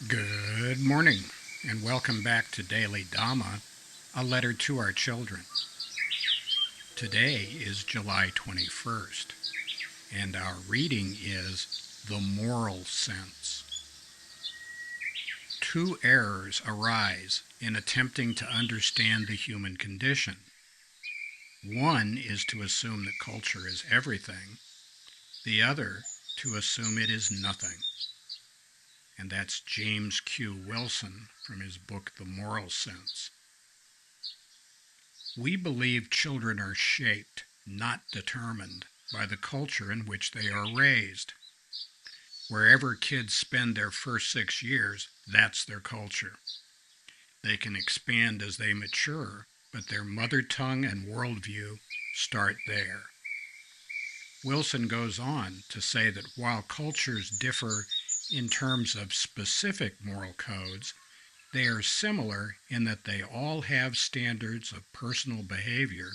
Good morning, and welcome back to Daily Dhamma, a letter to our children. Today is July 21st, and our reading is The Moral Sense. Two errors arise in attempting to understand the human condition. One is to assume that culture is everything, the other to assume it is nothing. And that's James Q. Wilson from his book, The Moral Sense. We believe children are shaped, not determined, by the culture in which they are raised. Wherever kids spend their first 6 years, that's their culture. They can expand as they mature, but their mother tongue and worldview start there. Wilson goes on to say that while cultures differ in terms of specific moral codes, they are similar in that they all have standards of personal behavior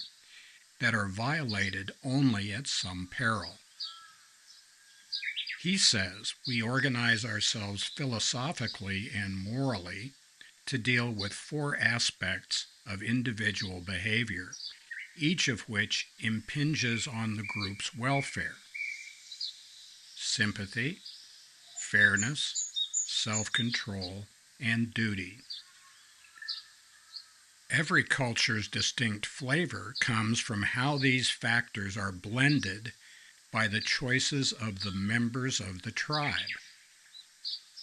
that are violated only at some peril. He says we organize ourselves philosophically and morally to deal with 4 aspects of individual behavior, each of which impinges on the group's welfare: sympathy, fairness, self-control, and duty. Every culture's distinct flavor comes from how these factors are blended by the choices of the members of the tribe.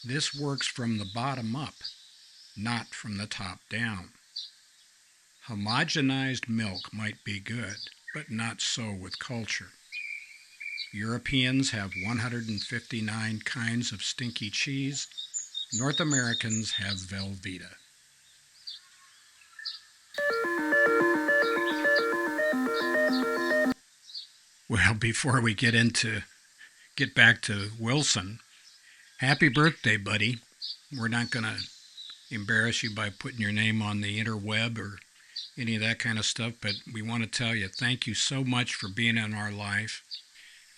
This works from the bottom up, not from the top down. Homogenized milk might be good, but not so with culture. Europeans have 159 kinds of stinky cheese. North Americans have Velveeta. Well, before we get back to Wilson, happy birthday, buddy. We're not going to embarrass you by putting your name on the interweb or any of that kind of stuff, but we want to tell you thank you so much for being in our life,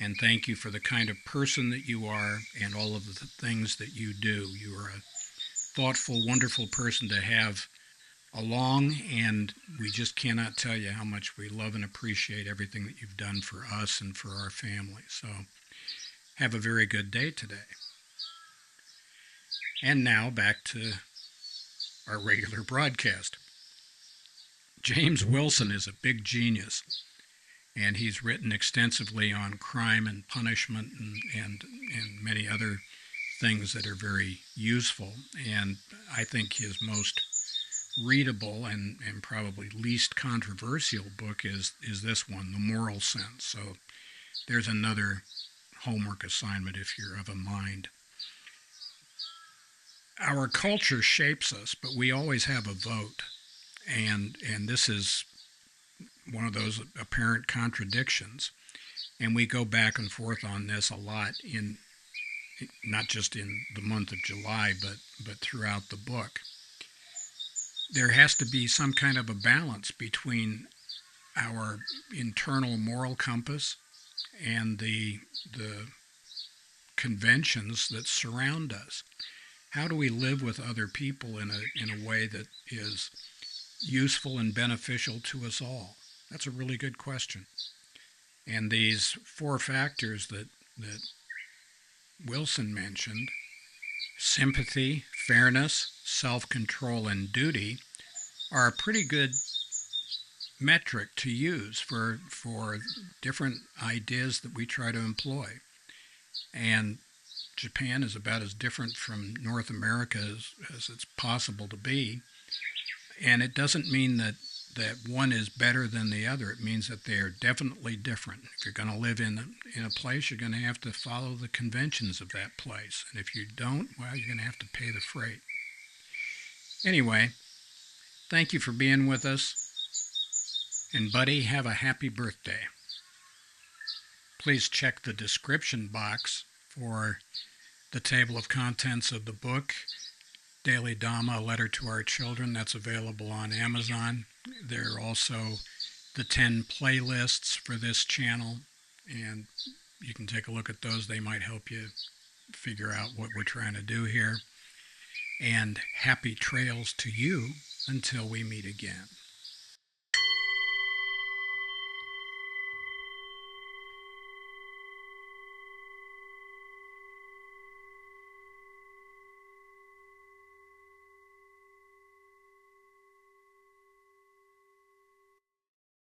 and thank you for the kind of person that you are and all of the things that you do. You are a thoughtful, wonderful person to have along, and we just cannot tell you how much we love and appreciate everything that you've done for us and for our family. So have a very good day today. And now back to our regular broadcast. James Wilson is a big genius, and he's written extensively on crime and punishment and many other things that are very useful. And I think his most readable and probably least controversial book is this one, The Moral Sense. So there's another homework assignment if you're of a mind. Our culture shapes us, but we always have a vote. And this is one of those apparent contradictions. And we go back and forth on this a lot, in not just in the month of July, but throughout the book. There has to be some kind of a balance between our internal moral compass and the conventions that surround us. How do we live with other people in a way that is useful and beneficial to us all? That's a really good question. And these 4 factors that Wilson mentioned, sympathy, fairness, self-control, and duty, are a pretty good metric to use for different ideas that we try to employ. And Japan is about as different from North America as it's possible to be. And it doesn't mean that one is better than the other. It means that they are definitely different. If you're going to live in a place, you're going to have to follow the conventions of that place. And if you don't, well, you're going to have to pay the freight. Anyway, thank you for being with us. And buddy, have a happy birthday. Please check the description box for the table of contents of the book, Daily Dhamma, A Letter to Our Children. That's available on Amazon. There are also the 10 playlists for this channel, and you can take a look at those. They might help you figure out what we're trying to do here. and happy trails to you until we meet again.